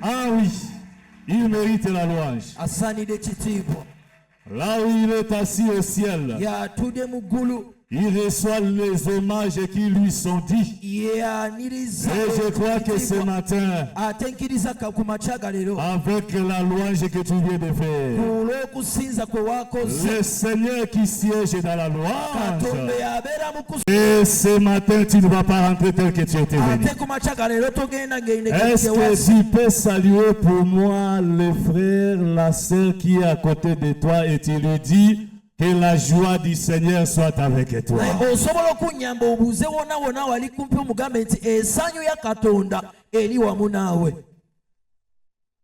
Ah oui, il mérite la louange. Là où il est assis au ciel, il reçoit les hommages qui lui sont dits. Et je crois que ce matin, avec la louange que tu viens de faire, le Seigneur qui siège dans la louange, et ce matin tu ne vas pas rentrer tel que tu étais venu. Est-ce que tu peux saluer pour moi le frère, la sœur qui est à côté de toi et tu lui dis que la joie du Seigneur soit avec toi.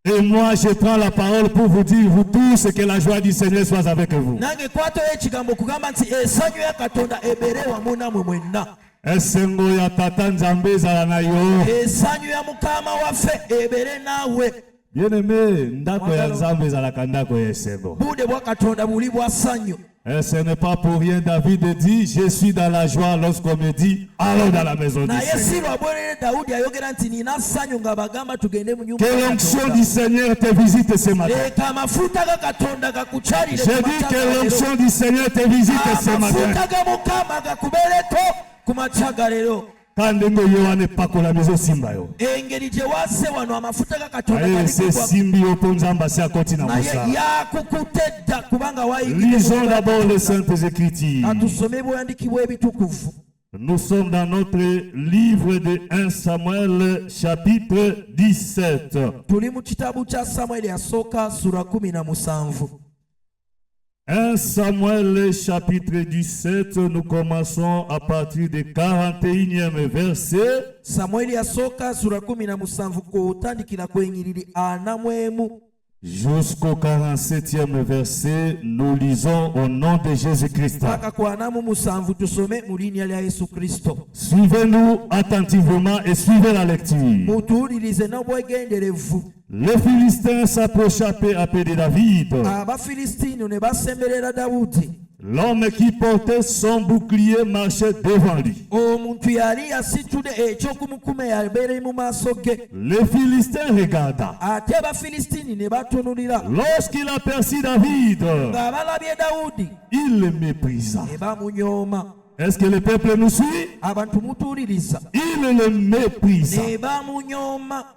Et moi, je prends la parole pour vous dire, vous tous, que la joie du Seigneur soit avec vous. Esengo ya tata nzambe zala na yo. Bien-aimé, ndako ya nzambe zala kandako ya esengo. Et ce n'est pas pour rien, David dit, je suis dans la joie lorsqu'on me dit, allons dans la maison du Seigneur. Que l'onction du Seigneur te visite ce matin. Je dis que l'onction du Seigneur te visite ce matin. Kandengo yoane pakola mezo simba yo. C'est simbi oponzamba se akoti na musa. Lisons d'abord les Saintes Écritures. Nous sommes dans notre livre de 1 Samuel chapitre 17. 1 Samuel chapitre 17, nous commençons à partir du 41e verset. Jusqu'au 47e verset, nous lisons au nom de Jésus-Christ. Suivez-nous attentivement et suivez la lecture. Les Philistins s'approcha peu à peu de David. L'homme qui portait son bouclier marchait devant lui. Les Philistins regarda. Lorsqu'il aperçut David, il le méprisa. Est-ce que le peuple nous suit? Il le méprisa,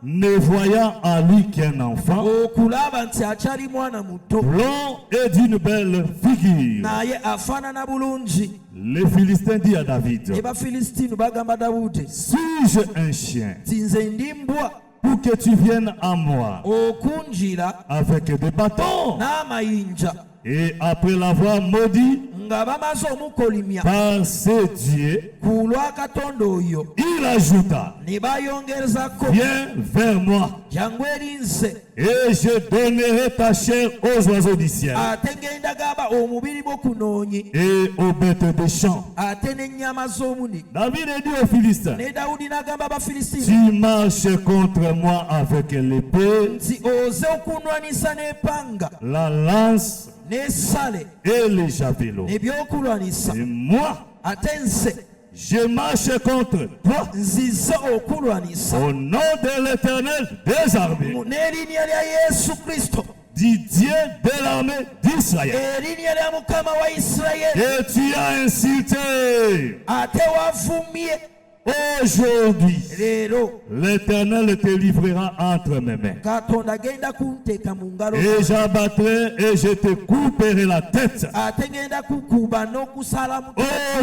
ne voyant à lui qu'un enfant, blond et d'une belle figure. Les Philistins disent à David, suis-je un chien pour que tu viennes à moi avec des bâtons? Et après l'avoir maudit par ses dieux, il ajouta, viens vers moi et je donnerai ta chair aux oiseaux du ciel et aux bêtes des champs. David a dit aux Philistins, tu marches contre moi avec l'épée, la lance et les javelots. Et moi, je marche contre toi au nom de l'Éternel des armées, du Dieu de l'armée d'Israël. Et tu as insulté. Aujourd'hui, l'Éternel te livrera entre mes mains. Et j'abattrai et je te couperai la tête.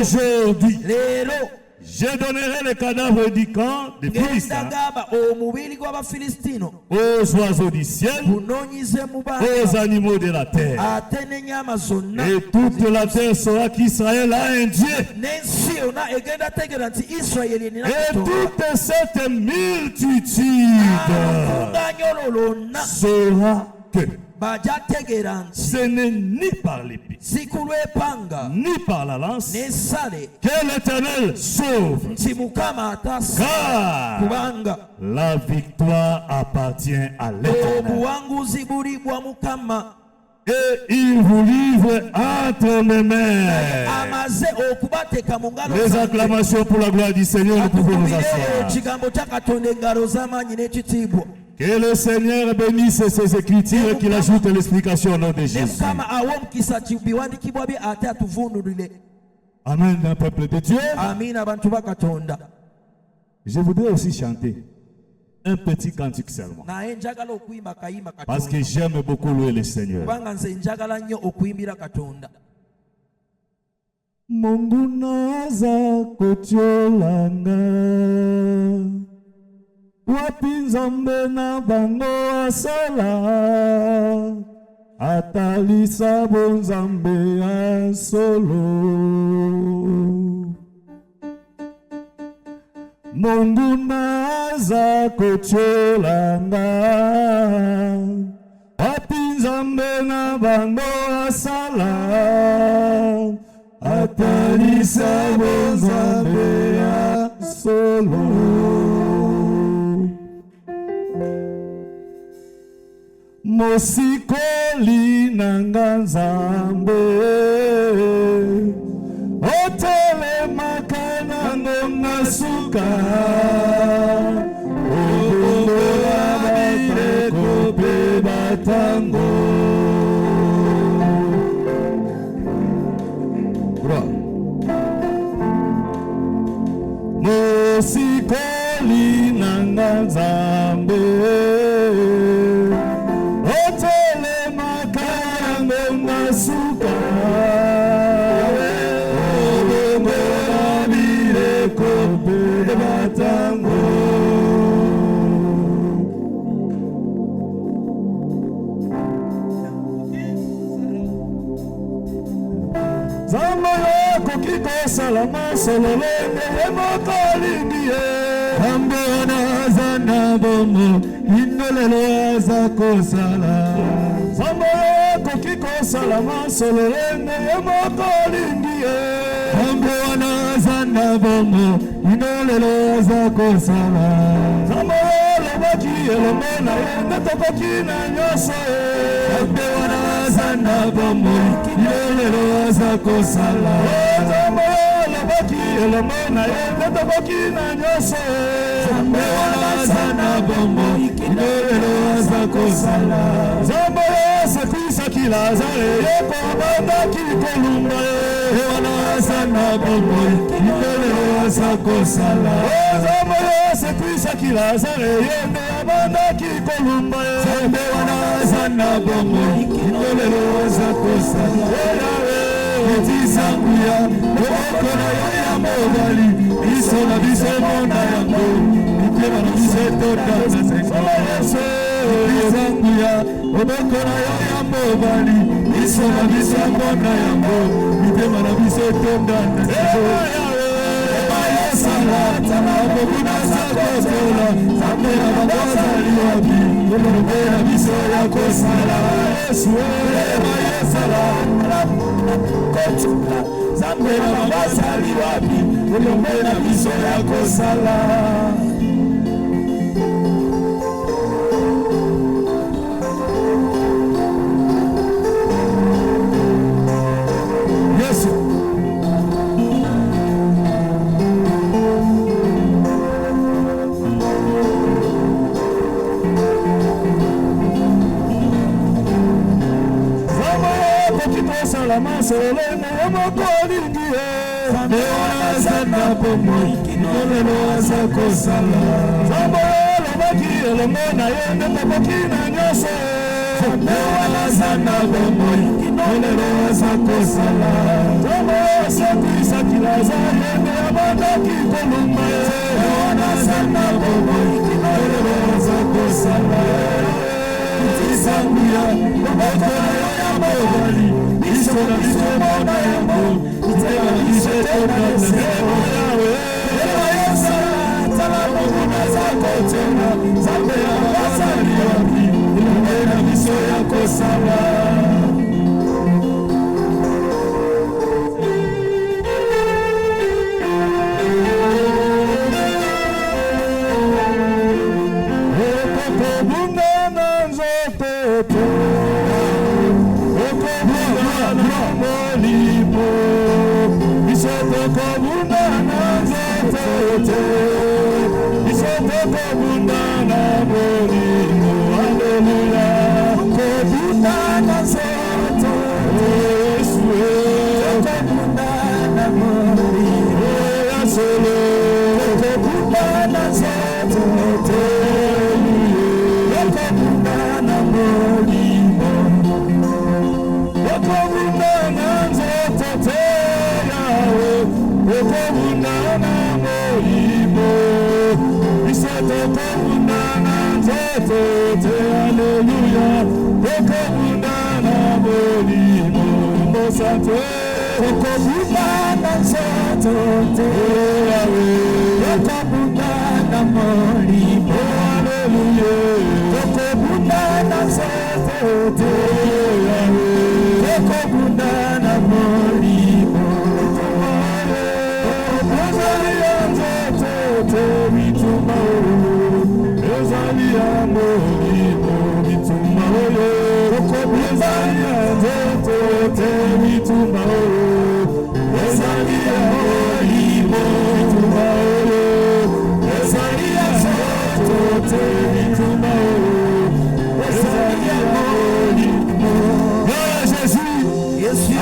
Aujourd'hui, je donnerai le cadavre du camp des Philistins aux oiseaux du ciel, aux animaux de la terre. Et toute la terre saura qu'Israël a un Dieu. Et toute cette multitude saura que ce n'est ni par l'épée, ni par la lance que l'Éternel sauve, car la victoire appartient à l'Éternel. Et il vous livre entre mes mains. Les acclamations pour la gloire du Seigneur, nous pouvons nous asseoir. Que le Seigneur bénisse ces écritures et qu'il ajoute l'explication au nom de Jésus. Amen, un peuple de Dieu. Je voudrais aussi chanter un petit cantique seulement. Parce que j'aime beaucoup louer le Seigneur. Mungu naza kotiolanga wapi nzambe na bango asala atalisa bonzambe ya solo. Mungu naza kotiolanga wapi nzambe na bango asala atalisa bonzambe ya solo. Mosikoli nanga nzambe otelemaka nango na suka obongola bileko mpe batango. Mosikoli nanga nzambe otelemaka nango na suka obongola bileko mpe batango. Nzambe akoki kosala masolo lenge ye moko alingi ye. Nzambe wana aza na bomoi bino lelo aza kosala. Nzambe akoki kosala masolo lenge ye moko alingi ye. Nzambe wana aza na bomoi bino lelo aza kosala. Nzambe alobaki elongo na ye nde tokoki na nyonso ye. Nzambe wana aza na bomoi bino lelo aza kosala. Nzambe alobaki elongo na ye nde tokoki na nyonso ye. Nzambe wana aza na bomoi bino lelo aza kosala. Nzambe asekwisaki Lazare ye mpo abandaki kolumba ye. Wana aza na bomoi bino lelo aza kosala. Nzambe asekwisaki Lazare ye nde abandaki kolumba ye. Nzambe wana aza na bomoi bino lelo aza kosala. Etisanguya loboko na yo ya mobali biso na biso mona yango mitema na biso etoda na sekolo yesu. Etisanguya loboko na yo ya mobali biso na biso mona yango mitema na biso etoda na sekolo Aboguna sakotola Zambe na bagozali wapi Lombe na biso ya kosala Yesu ema yesala Kotula Zambe na bagozali wapi Lombe na biso ya kosala. Solene moko alingi ye. Nzambe wana aza na bomoi bino lelo aza kosala. Nzambe alobaki elongo na ye nde tokoki na nyonso ye. Nzambe wana aza na bomoi bino lelo aza kosala. Nzambe asekwisaki Lazare ye nde abandaki kolumba ye. Nzambe wana aza na bomoi bino lelo aza kosala. Etisanguya loboko na yo ya mobali biso na biso mona yango mitema na biso etoda na sekolo yawe. Ema yosala tala mokuna za kotela Nzambe ya bazali wapi elongo na biso ya kosala. Okokobunga na nzoto te molimo biso tokobunda na nzoto te biso tokobunda na molimo. zote, Alléluia. Okobundana molimo, Mosante. Okobundana zote, Yahweh. Okobundana molimo, Alléluia. Okobundana zote, Yahweh. Okobundana molimo, Ozalia zote, Mituma. Ozalia molimo, Mituma. Ozalia zote, Mituma. Ozalia molimo, Mituma. Ozalia zote, Mituma. Ozalia molimo. Gloire à Jésus.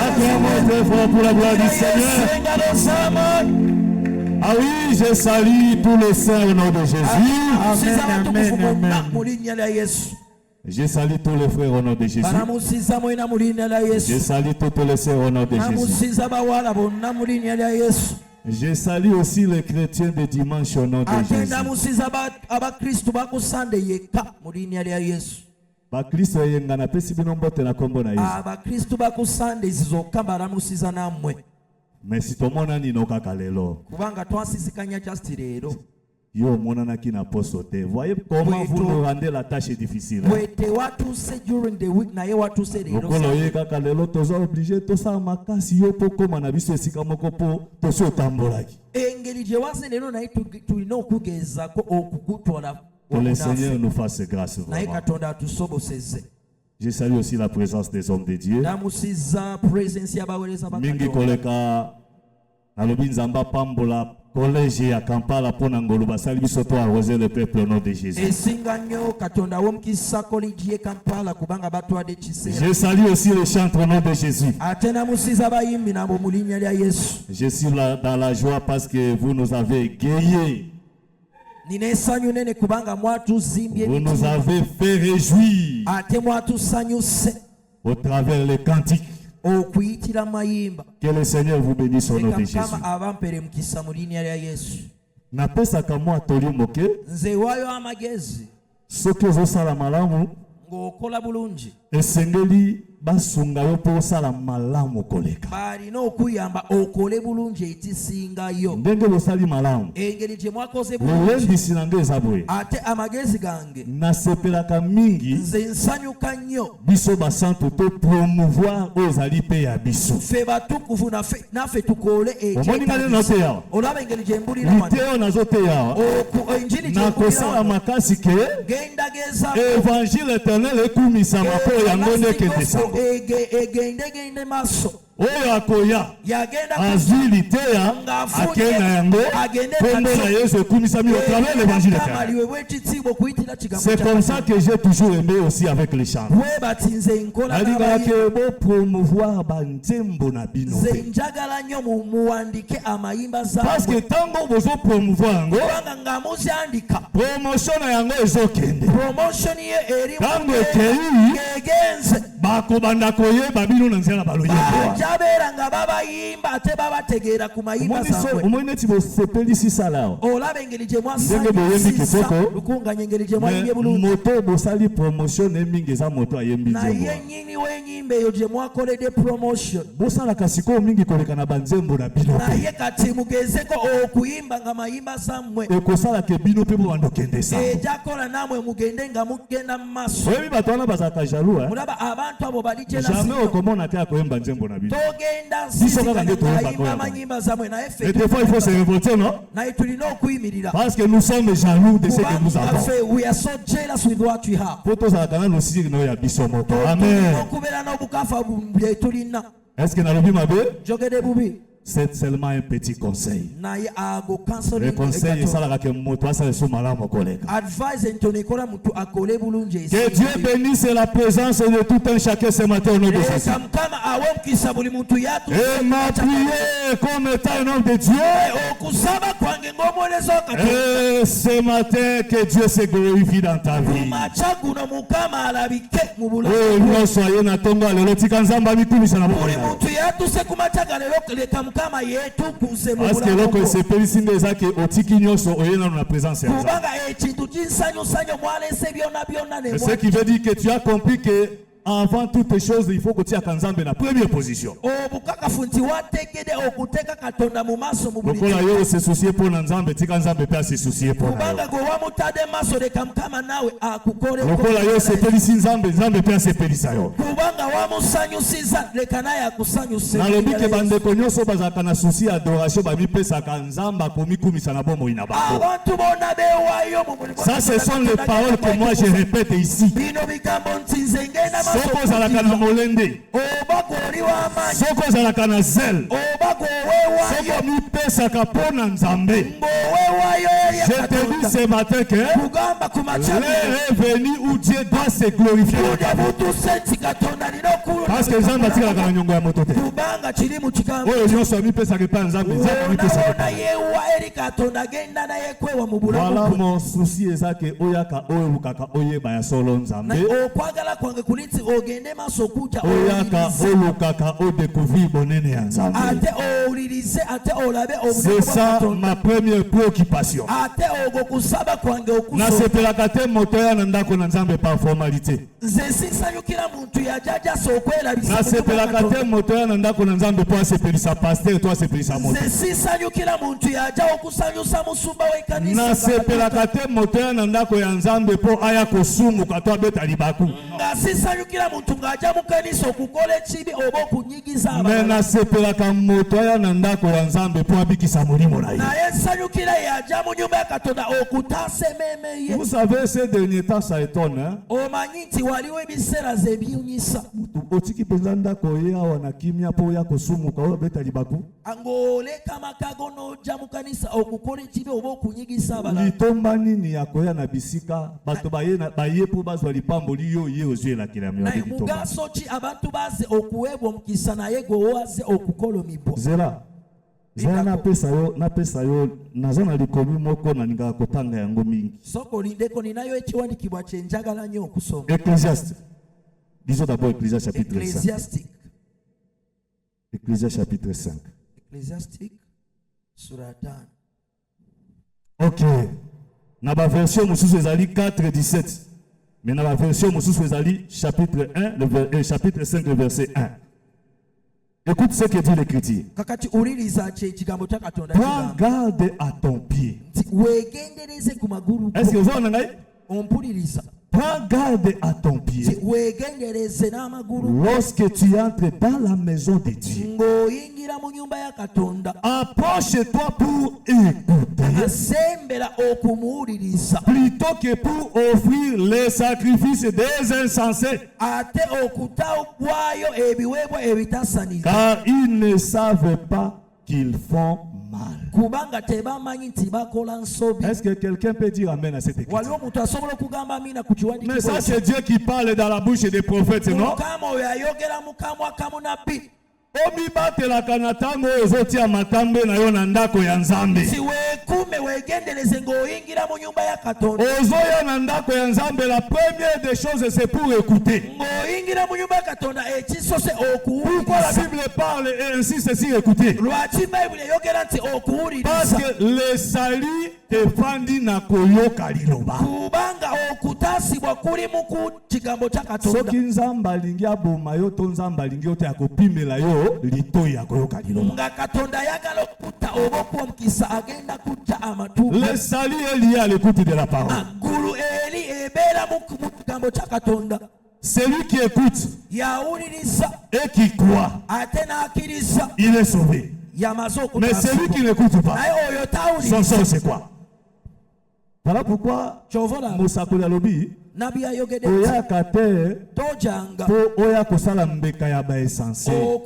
Acclamons très fort pour la gloire du Seigneur. Ah oui, je salue tous les saints au nom de Jésus. Je salue tous les frères au nom de Jésus. Je salue toutes les sœurs au nom de Jésus. Je salue aussi les chrétiens de dimanche au nom de Jésus. Bakristo yenga na pesi bino mbote na kombo na Yesu. Abakristo bakusande zizoka baramusiza namwe. Mais si tomona ni no kaka lelo. Kubanga twasisikanya just lero. Yo monana ki na posote. Voyez comment vous nous rendez la tâche difficile. Wete watu se during the week na ye watu se lero. Okolo ye kaka lelo toza obligé to sa makasi yo poko na biso esika moko po to so tambolaki. Engeli je wase lero na tulino kugeza ko okugutwala. Que le Seigneur nous fasse grâce. Je salue aussi la présence des hommes de Dieu. Mingi koleka nalobi nzamba pambola collège ya Kampala pona ngolo basali biso to arroser le peuple au nom de Jésus. Je salue aussi les chantres au nom de Jésus. Je suis là dans la joie parce que vous nous avez égayés. Vous nous avez fait réjouir au travers les cantiques. Que le Seigneur vous bénisse au nom de Jésus. Napesaka mwa toli moke. Soki ozosala malamu esengeli basunga yo po osala malamu koleka. Ndenge bosali malamu lolendisi na nge eza boye nasepelaka mingi biso basantu to promouvoir oyo ezali mpe ya biso. Omoni nga nde naoteyawa lite oyo nazoteyawa nakosala makasi ke évangile éternel ekumisama mpo yango nde ekendesa oyo akoya azwi liteya akenda yango kombo na Yesu ekumisami au travers l'évangile éternel. C'est comme ça que j'ai toujours aimé aussi avec les chants. Alingaka ke bo promouvoir banzembo na bino parce que tango bozo promouvoir yango promotion na yango ezokende tango ekei bakobanda koyeba bino na nzela baloyeba. Omoi neti bosepelisi sala ndenge boyembi kitoko moto bosali promotion ne mingi eza moto ayembi nzembo bosalaka sikoyo mingi koleka na banzembo na bino ekosalaka bino mpe bobanda okende sa oyebi bato wana bazalaka jaloux jamais okomona te akoyemba nzembo na bino. Et des fois il faut se révolter, non? Parce que nous sommes jaloux de ce que nous avons. Amen. Est-ce que nous avons c'est seulement un petit conseil. Le conseil est ça que moto ça sous malamu koleka. Que Dieu bénisse la présence de tout un chacun ce matin au nom de Jésus. Et ma prière comme étant un homme de Dieu. Et ce matin que Dieu se glorifie dans ta vie. Oh, nous soyons na tonga le lotika nzamba mikumisa na bokola. Parce que lorsque c'est périssin des actes otiki nyoso oyena na présence ya Nzambe. Ce qui veut dire que tu as compris que avant toutes les choses, il faut que tu aies Nzambe na première position. Lokola yo se soucier pour Nzambe, tika Nzambe pe se soucier pour yo. Lokola yo se pelisi Nzambe, Nzambe pe se pelisa yo. Nalobi ke bande konyoso bazaka na souci adoration ba mi pesa ka Nzambe akomi kumisa na bomo ina bango. Ça ce sont les paroles que moi je répète ici. Soko zalaka na molende, soko zalaka na zel, soko mi pesa ka pona Nzambe. Je te dis ce matin que l'heure est venue où Dieu doit se glorifier. Parce que Nzambe atika na nyongo ya moto te. Oyo nyonso mi pesa ke pa Nzambe, Nzambe mi pesa. Voilà mon souci ezake oyaka oyo lukaka oyeba ya solo Nzambe. Oyaka olukaka o découvrir bonene ya Nzambe. C'est ça ma première préoccupation. Na sepelaka te moto ya ndako na Nzambe par formalité. Na sepelaka te moto ya ndako na Nzambe po asepelisa pasteur to asepelisa moto. Na sepelaka te moto ya ndako ya Nzambe po aya kosumuka to abeta libaku. Mais na sepelaka moto ya ndako ya Nzambe po abikisa molimo na ye. Vous savez ces derniers temps ça étonne hein. Otiki penza ndako ya wana kimia po ya kosumuka o beta libaku. Litomba nini ya koya na bisika bato baye po bazwa lipamboli yo ye ozwe la kilamyo litomba. Zela na pesa yo nazana likomi moko na ninga kotanga yango mingi. Ecclésiaste. Disons d'abord Ecclésiaste chapitre 5. Ecclésiaste chapitre 5. Ecclésiastique sura 5. OK. Na ba version mususu ezali 4:17. Mais na la version mususu ezali chapitre 1 chapitre 5 le verset 1. Écoute ce que dit l'Écriture. Prends garde à ton pied. Est-ce que vous en avez? Prends garde à ton pied. Lorsque tu entres dans la maison de Dieu, approche-toi pour écouter plutôt que pour offrir les sacrifices des insensés, car ils ne savent pas qu'ils font mal. Est-ce que quelqu'un peut dire amen à cette écriture? Mais ça c'est Dieu qui parle dans la bouche des prophètes, non? Omibatelaka na tango ezotia matambe na yo na ndako ya Nzambe. Ozoya na ndako ya Nzambe, la première des choses c'est pour écouter. Pourquoi la Bible parle et insiste sur écouter? Parce que le salut te fandi na koyoka liloba. Soki Nzambe alingi aboma yo to Nzambe alingi ote akopimela yo lito ya koyoka liloba. Le salut est lié à l'écoute de la parole. Celui qui écoute et qui croit, il est sauvé. Mais celui qui n'écoute pas, son sort c'est quoi? Voilà pourquoi Mosakoli alobi oya kate po oya kosala mbeka ya ba essence. C'est que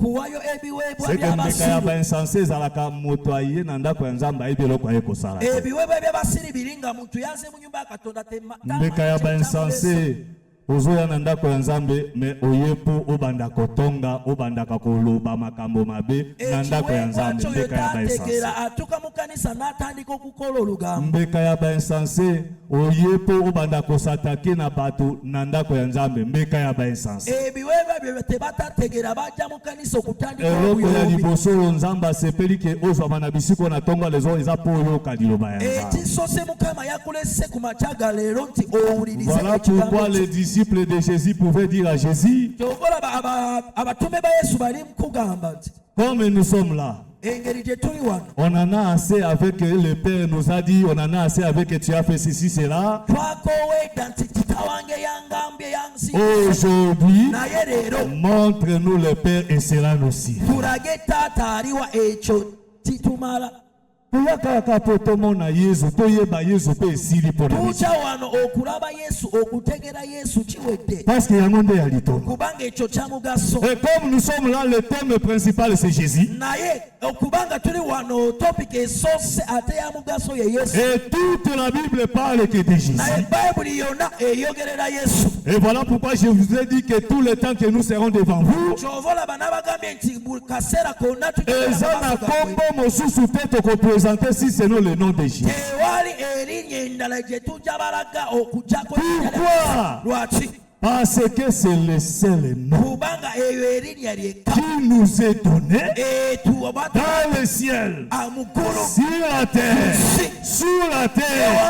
mbeka ya ba essence zalaka moto aye na ndako ya Nzambe ayebi eloko aye kosala. Mbeka ya ba essence ozoya na ndako ya Nzambe me oyepo obanda kotonga obanda koloba makambo mabe na ndako ya Nzambe mbeka ya baesanse atuka mu kanisa natandika okukola olugambo mbeka ya baesanse oyepo obanda kosatake na bato na ndako ya Nzambe mbeka ya baesanse ebiweba bye tebatategera bajja mu kanisa okutandika eloko ya liboso Nzambe asepeli ke ozwa na bisiko na tonga lezo eza po oyoka liloba ya Nzambe ekisose Mukama yakulese ku machaga lero nti owulirize voilà pourquoi les disciples de Jésus pouvaient dire à Jésus abatume ba Yesu bali mukugamba nti comme nous sommes là engeri gye tuli wano on en a assez avec le Père nous a dit on en a assez avec tu as fait ceci cela twakowedda nti kitawange yangambye yansi aujourd'hui naye leero montre-nous le Père et cela nous suffit tulage taata aliwa ekyo kitumala tuyakaka po tomona Yesu toyeba Yesu pe esili pona tuja wano okulaba Yesu okutegera Yesu kiwedde parce que yango nde yalitonga kubanga ekyo kya mugaso et comme nous sommes là le thème principal c'est Jésus naye okubanga tuli wano topic esoose ate ya mugaso ye Yesu et toute la Bible parle que de Jésus naye Bible yonna eyogerera Yesu et voilà pourquoi je vous ai dit que tout le temps que nous serons devant vous kyovola bana bagambye nti buli kaseera konna eza na kombo mosusu te tokoprésenter si c'est non le nom de Jésus tewali erinnya endala gye tujja balaga okujjako lwaki parce que c'est le seul nom qui nous est donné dans le ciel, sur la terre, sous la terre, au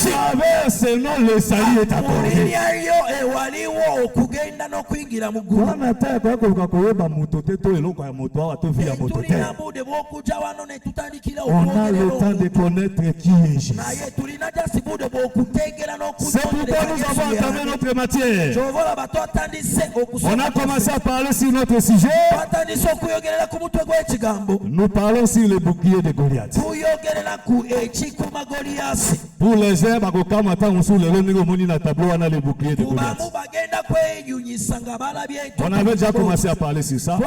travers ce nom le salut est accordé. On a le temps de connaître qui est Jésus. C'est pourquoi nous avons entamé notre matière. On a commencé à parler sur notre sujet. Nous parlons sur le bouclier de Goliath. Pour les herbes, le bouclier de Goliath. On avait déjà commencé à parler sur ça.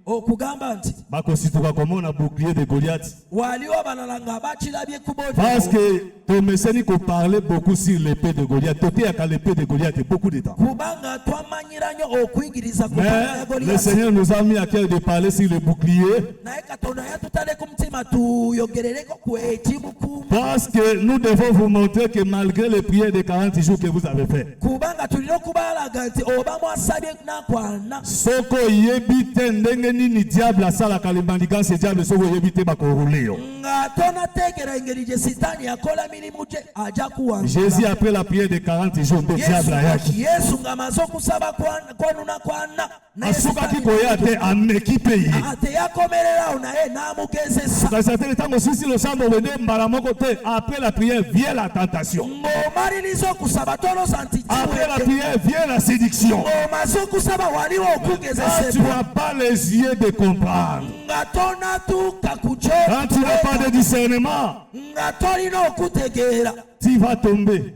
okugamba nti bakosituka komona bouclier de Goliath waliwo abalala nga bakirabye ku bodi parce que tomeseni ko parler beaucoup sur l'épée de Goliath toteaka l'épée de Goliath beaucoup de temps kubanga twamanyira nnyo okuyigiriza ku Goliath. Le Seigneur nous a mis à cœur de parler sur le bouclier naye Katonda yatutale ku mutima tuyogerereko ku ekibukumu parce que nous devons vous montrer que malgré les prières de 40 jours que vous avez fait kubanga tulina okubalaga nti oba mwasabye nakwana soko yebite ndenge nini diable asala kalimbandiganse diable soko yebite bakoruleo nga tona tegera engeri je sitani yakola mirimu je aja kuwanga Jésus après la prière de 40 jours de diable ayaki Yesu nga mazo kusaba kwanuna kwana asuka kikoya te amekipe yi ate yakomerera unaye namugezesa kasi ate tango sisi lo sambo wende mbala moko te après la prière vient la tentation ngomalirizo kusaba tolo santi après la prière vient la séduction ngomazo kusaba waliwo okugezesa tu n'as pas les yeux de comprendre nga tona tuka kucho quand tu n'as pas de discernement nga tolina okutegeera tu vas tomber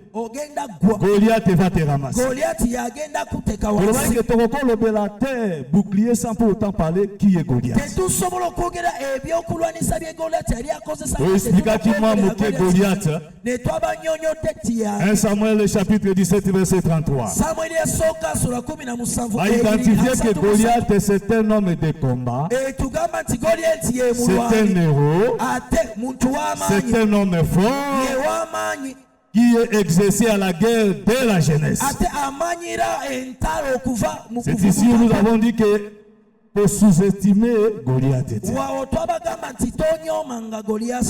Goliath va te ramasser. Bouclier sans pour autant parler qui est Goliath. Oui, expliquer qui m'a moqué Goliath. 1 Samuel chapitre 17 verset 33. A identifié que Goliath c'est un homme de combat. C'est un héros. C'est un homme fort. Qui est exercé à la guerre dès la jeunesse. C'est ici où nous avons dit que pour sous-estimer Goliath.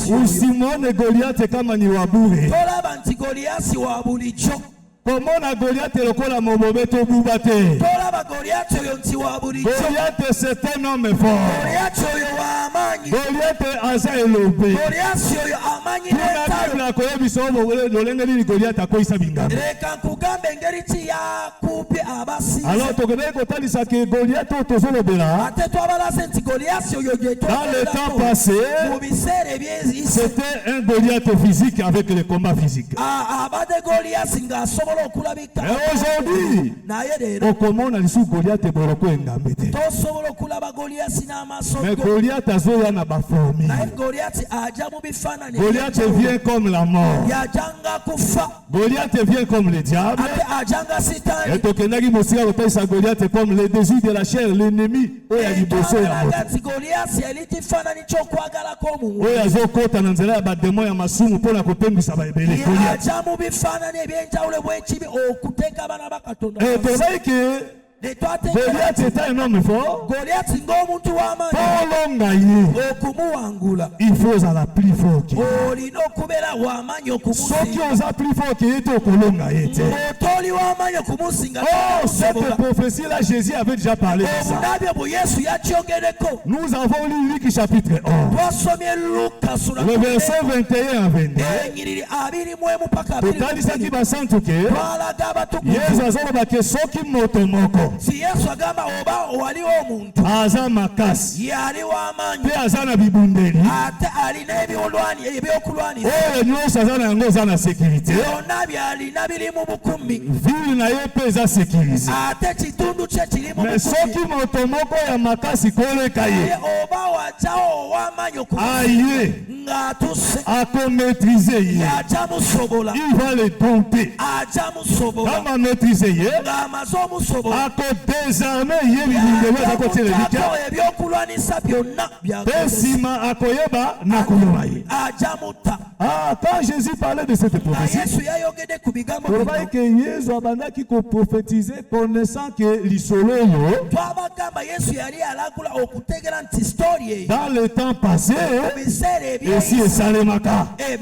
Ou Simone Goliath kama ni wabure. Comment la Goliath est le col mobobeto bubate. Goliath c'est un homme fort. Goliath asa elobé. La Bible Goliath akoisa bingana. Alors tu connais que Goliath tozolobela. Dans le temps passé, c'était un Goliath physique avec les combats physiques. Et aujourd'hui, au comment on a dit Goliath et Boroko Ngambete. Mais Goliath a zoé na ba formule. Goliath vient comme la mort. Goliath vient comme le diable. Et Tokenagi Mosia repère Goliath comme le désir de la chair, l'ennemi. Oya liboso ya moto. Oya zokota na nzela ya ba démon ya masumu pona kopembisa ba ebele. Et tozayi ke Goliath est un homme fort. Il faut à la plus fort. Ceux qui ont la plus fort qui est au Colonga. Oh, cette prophétie-là, Jésus avait déjà parlé de ça. Nous avons lu Luc chapitre 11. Le verset 21 à 22. Totali saki basantu ke. Yesu azoba ke soki moto moko. Si Yesu agamba oba waliwo omuntu aza makasi yaliwo amanyi pe aza na bibundeli ate alina ebyokulwanira oyo nyonso aza na yango eza na sécurité byonna byalina biri mu bukumi ville na ye mpe eza sécurisé ate kitundu kye kiri mu bukumi mais soki moto moko ya makasi koleka ye oba wajawo ow'amaanyi aye ng'atuse akomaîtrise ye y'aja musobola il va le dompter aja musobola kama maîtrise ye ng'amaze omusobola désarmer ye bibundeli azakotiela ebika ebyokulwanisa byonna pesima akoyeba na koloba ye. aja mutta. Quand Jésus parlait de cette prophétie, il que Jésus abandaki ko prophétiser connaissant que l'isolo yo dans le temps passé ici et Salemaka et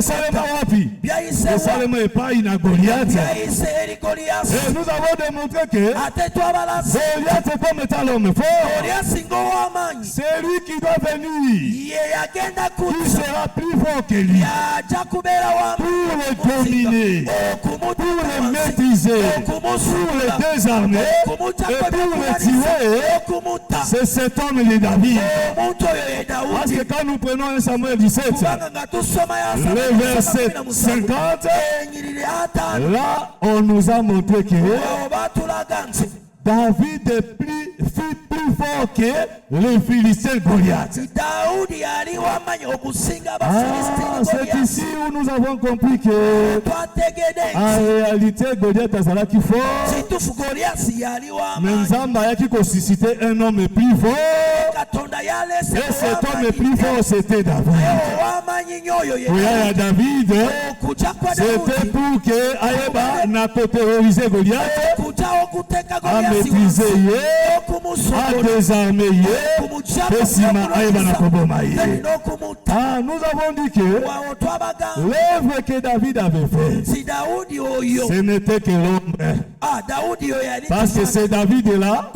Salema wapi et Salema epai na Goliath et nous avons démontré que Goliath est comme étant l'homme fort, c'est lui qui doit venir, qui sera plus fort que lui pour le dominer, pour le maîtriser, pour le désarmer et pour le tuer. C'est cet homme de David. Parce que quand nous prenons 1 Samuel 17, le verset 50, là on nous a montré que David fut plus fort que le Philistin Goliath. C'est ici où nous avons compris que en réalité Goliath a qui fort. Mais Nzamba a qui suscité un homme plus fort. Et cet homme plus fort c'était David. Oui, David, c'était pour que Aïeba n'a pas terrorisé Goliath, à maîtriser, à désarmer, nous avons dit que l'œuvre que David avait faite, ce n'était que l'ombre. Parce que c'est David là,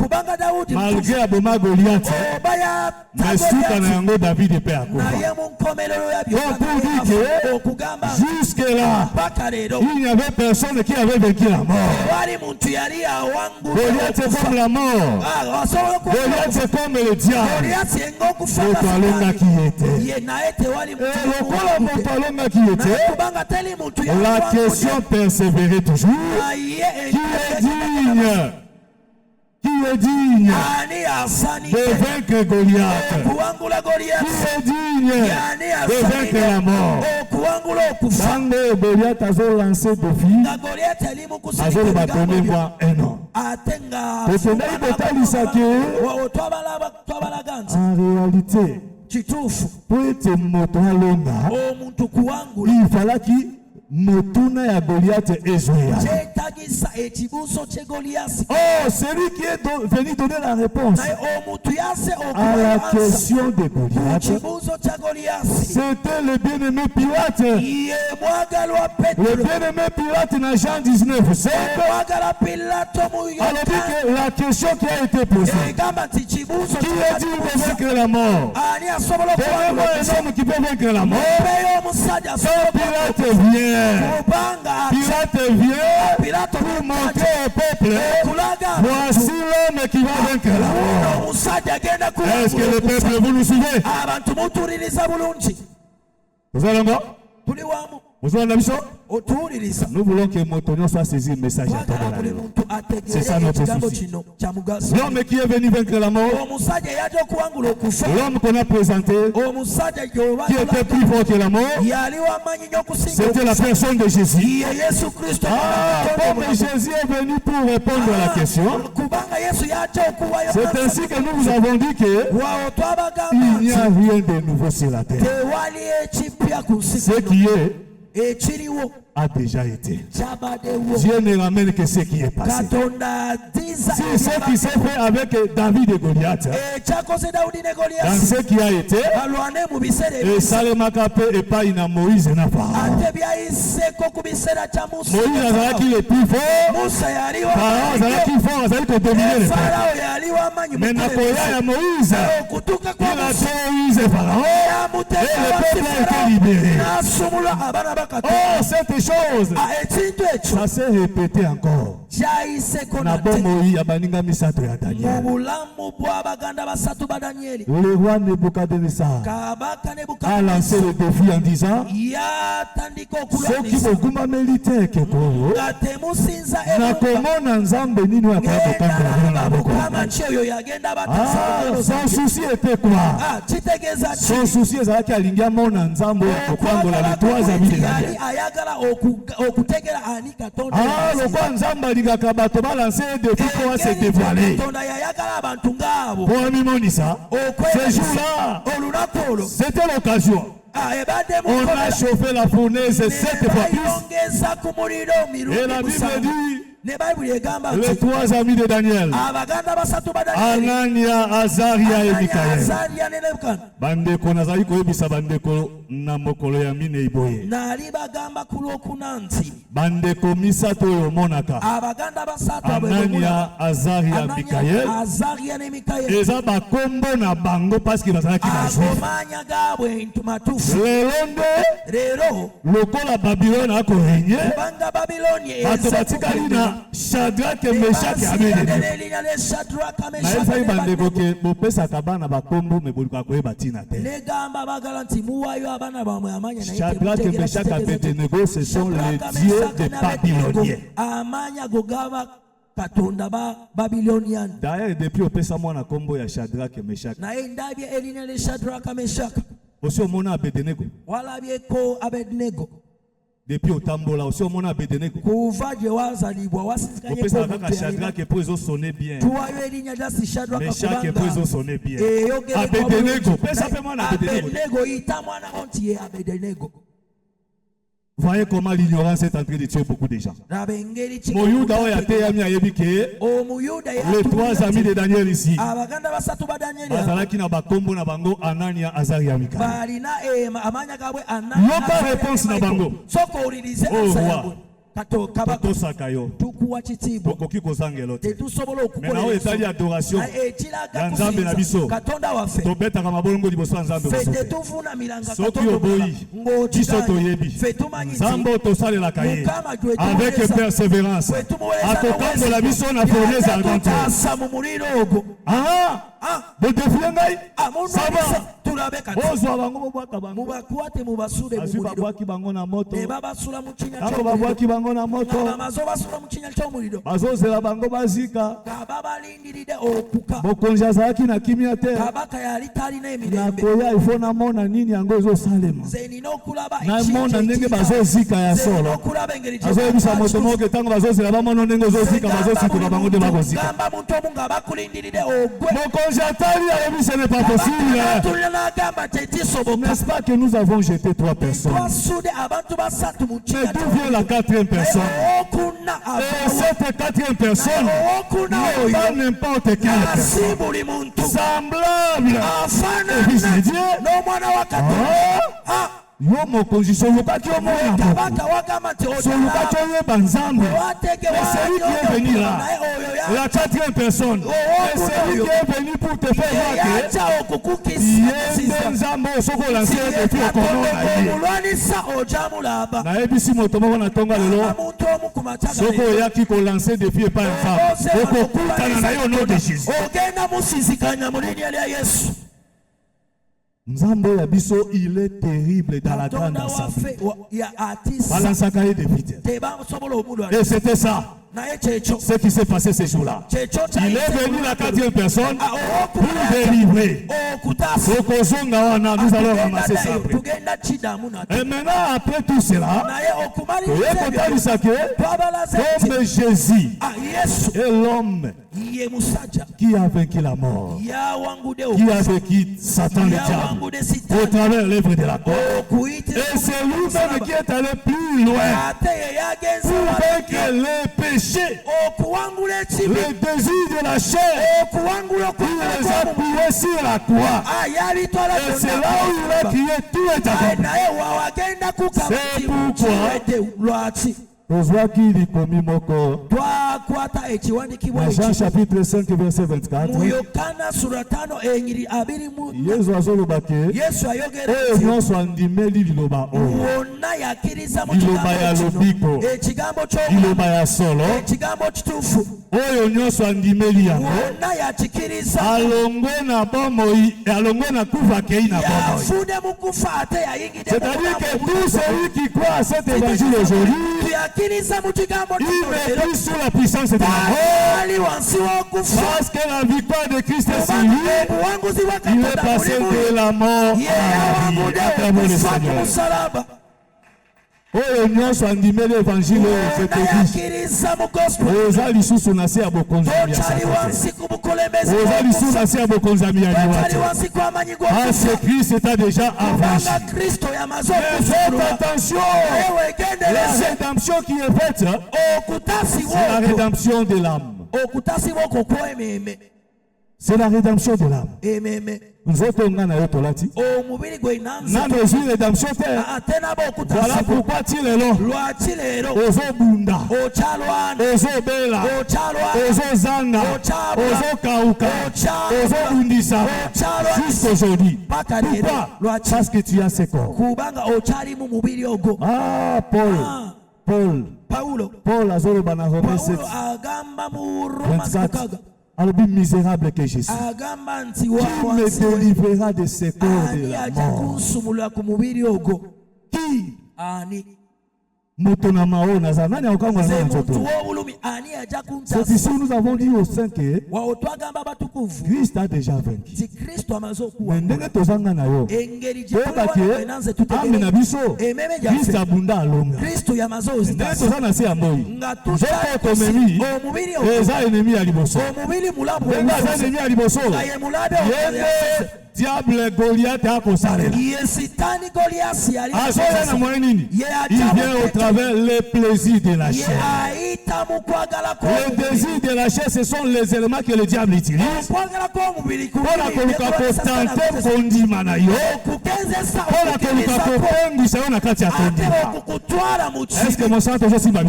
malgré Aboma Goliath, mais tout David est père. Donc pour dire que jusque-là, il n'y avait personne qui avait vaincu la mort. Goliath c'est comme la mort. Goliath c'est comme le diable. La question persévérer toujours. Qui est digne? Qui est digne de vaincre Goliath? Qui est digne de vaincre la mort? Quand Goliath a lancé défi, a battu moi un an. En réalité, pour être motalonga, il fallait qu'il Motuna ya Goliath Ezouya. Oh, c'est lui qui est venu donner la réponse à la question de Goliath. C'était le bien-aimé Pilate. Le bien-aimé Pilate dans Jean 19. Alors que la question qui a été posée, qui est dit de vaincre la mort? Donnez-moi un homme qui peut vaincre la mort. Pilate vient. Pilate vient pour montrer au peuple, voici l'homme qui va vaincre la mort. Est-ce que le peuple, vous nous suivez? Vous allez voir? Nous voulons que Motonio soit saisi le message à toi. C'est ça notre souci. L'homme qui est venu vaincre la mort, l'homme qu'on a présenté, qui était plus fort que la mort, c'était la personne de Jésus. Comme Jésus est venu pour répondre à la question, c'est ainsi que nous vous avons dit que il n'y a rien de nouveau sur la terre. Ce qui est a déjà été. Dieu ne ramène que ce qui est passé. C'est ce qui s'est fait avec David et Goliath. Dans ce qui a été, et Salemakapé et pas une Moïse n'a pas. Moïse a dit le plus fort. Pharaon a dit fort, a dit que dominer le peuple. Mais Nakoya et Moïse, il a détruit Pharaon et le peuple a été libéré. Oh, cette chose, ça s'est répété encore. Le roi Nebuchadnezzar a lancé le défi en disant ceux qui vont militaire que son souci était quoi? Son souci était qu'il y a mon ensemble pour la trois amis de Daniel. Le roi Nzamba ligaka bato balancer des défis pour se dévoiler. Pour Mimonisa, ce jour-là, c'était l'occasion. On a chauffé la fournaise 7 fois plus. Et la Bible dit les trois amis de Daniel, Anania, Azaria et Mikaël. Bandeko nazali koyebisa bandeko na mokolo ya mine iboye. Bandeko misato yo monaka. Anania, Azaria, Mikaël. Eza ba kombo na bango parce que bazalaki na juif. Lelo lokola Babylone ako régné. Bato batikali na Shadrach et Meshach et Abednego. Nayebi bandeko ke bopesa kabana bakombo me boluka koyeba tina te. Shadrach et Meshach et Abednego, ce sont les dieux des Babyloniens. D'ailleurs, depuis opesa mwana kombo ya Shadrach et Meshach. Aussi au mona Abednego. Depuis au tambola aussi au mona Abednego. Opesa kaka Shadrach et pour sonner bien. Meshach et pour sonner bien. Abednego, pesa pe mwana Abednego. Voyez comment l'ignorance est en train de tuer beaucoup de gens. Moyuda les trois amis de Daniel ici. Bazalaki na bakombo na bango Anania, Azaria, Mikaël. Yoka réponse na bango. Oh roi. Kato sakayo. Bokoki kozangelo te. Maintenant etali adoration. Nzambe na biso. Tobeta kama bolongo liboso nzambe biso. Soki oboyi. Biso toyebi. Nzambe tosalela kaye. Avec persévérance. Atokambo la biso na fournaise ardente. Bon défi ngai. Ça va. Ozwa bango bobwaka bango. Mubakwate mubasude mu muliro. Babwaki bango na moto. Babasula mu chinya cyo. Babwaki bango na moto. Bazobasula mu chinya cyo muliro. Bazozela bango bazika. Babalindiride okuka. Bokonzi azalaki na kimia te. Kabaka yali tali na emirembe. Na koya ifona mona nini yango ezosalema. Zenino kulaba ichi. Na mona ndenge bazozika ya solo. Okulaba engeri je. Azobisa moto moke tango bazozela bamona ndenge bazozika bazosika bango de bakozika. Gamba muntu omunga bakulindiride ogwe. Bokonzi atali ya ebi ce n'est pas possible. N'est-ce pas que nous avons jeté 3 personnes? Mais d'où vient la 4e personne? Et cette 4e personne n'est pas n'importe quelle personne. Semblable au Fils de Dieu. Yo mokonzi solukaki omona solukaki oyeba nzambe. Et celui qui est venu là, la 4e personne, et celui qui est venu pour te faire voir que yende nzambe osoko lancer depuis okomona ye. Nayebisi moto moko na tonga lelo soko oyaki kolancer depuis epai ya femme okokutana na ye au nom de Jésus. Nzambe ya biso, il est terrible dans la grande assemblée. Et c'était ça. Ce qui s'est passé ces jours-là. Il est venu la 4e personne pour délivrer. Nous allons ramasser ça après. Et maintenant, après tout cela, comme Jésus est l'homme qui a vaincu la mort, qui a vaincu Satan le diable au travers l'œuvre de la croix. Et c'est lui-même qui est allé plus loin pour vaincre les péchés, les désirs de la chair. Il les a pliés sur la croix. Et c'est là où il a crié, tout est accompli. C'est pourquoi Jean chapitre 5 verset 24. Yesu nyonso andimeli liloba oyo, liloba ya lobiko, liloba ya solo, oyo nyonso andimeli yango alongwe na bomoi, alongwe na kufa kei na bomoi. C'est-à-dire que tout celui qui croit à cet évangile aujourd'hui, il met sous la puissance de la mort, parce que la victoire de Christ est sur lui. Il est passé de la mort à la vie à travers le Seigneur. Oh, nyonso andimeli évangile je te dis. Oza lisusu na se ya bokonzami ya Satan. Oza lisusu na se ya bokonzami ya liwati. Parce que Christ est déjà avancé. Faites attention. La rédemption qui est faite, c'est la rédemption de l'âme. C'est la rédemption de l'âme. Nous autres, on a rédemption. Voilà pourquoi tu es là. Ozo Bunda, Ozo Bela, Ozo Zanga, Ozo Kauka, Ozo Bundisa, jusqu'aujourd'hui. Pourquoi? Parce que tu as ce corps. Ah, Paul, Azoro Banarome 7, 24. Alors, misérable que je suis, qui me délivrera de ce corps de la mort? Qui? C'est ici où nous avons dit au Saint que Christ a déjà vaincu. Mais Christ a bunda alonga. Diable Goliath a consacré. Il vient au travers les plaisirs de la chair. Les désirs de la chair, ce sont les éléments que le diable utilise pour est-ce que mon sang est aussi mal?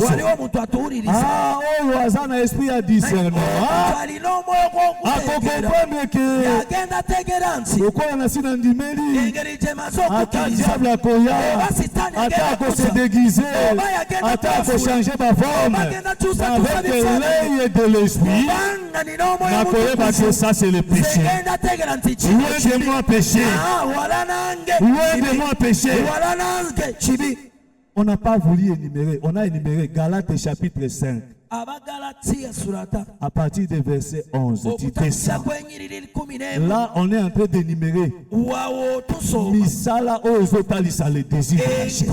Ah, oh, le hasard n'a esprit à discernement. À comprendre que pourquoi on a si d'andimeli, ata diable à koya, ata se déguiser, ata changer ma forme, avec l'œil de l'esprit, n'a pas que ça c'est le péché. Loin de moi péché. Loin de moi péché. On n'a pas voulu énumérer, on a énuméré Galates chapitre 5. À partir du verset 11, là, on est en train d'énumérer Misala Ozotalisa, les désirs de la chair.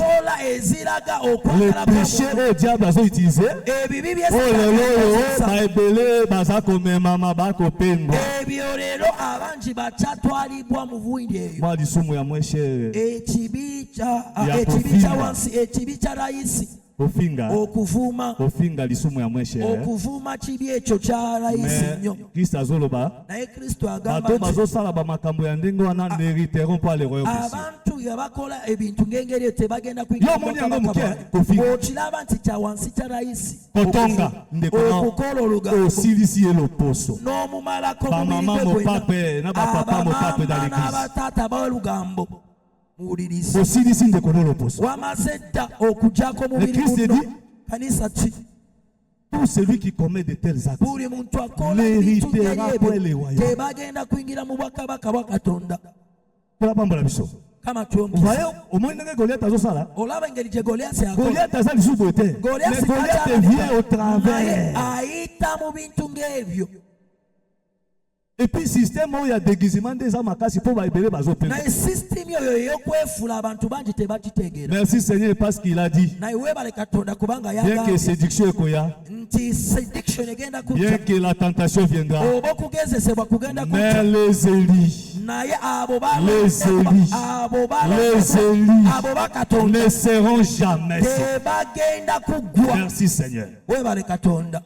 Le péché au diable a utilisé. Oh, le baza comme maman bako pengo. Moi, du soumou ya moins cher. Ofinga lisumu ya mweshe. Christ azoloba. Bato bazosala ba makambo ya ndenge wana n'hériteront pas le royaume des cieux. Yo moni yango muke kofinga. Kotonga ndeko osilisi ye loposo. Ba mama mopape na ba papa mopape dans l'église. Le Christ dit, tout celui qui commet de tels actes n'héritera pas le royaume. kama Vous voyez, au moins, Goliath a ça. olaba engeri gye Goliath Goliath a ça du sous-beauté. Mais Goliath vient au travers. ayita mu bintu ng'ebyo. Et puis, système où il y a déguisement des âmes à casse, il faut libérer les autres. naye system yoyo y'okwefula abantu bangi tebagitegeera. Merci Seigneur parce qu'il a dit. naye weebale Katonda kubanga Bien que yagambye séduction ekoya, nti seduction egenda bien kujja que la tentation viendra, oba okugezesebwa kugenda mais kujja les Élis, naye abo les Élis, les Élis abo bakatonda ne seront jamais. tebagenda kuggwa. Merci Seigneur. weebale Katonda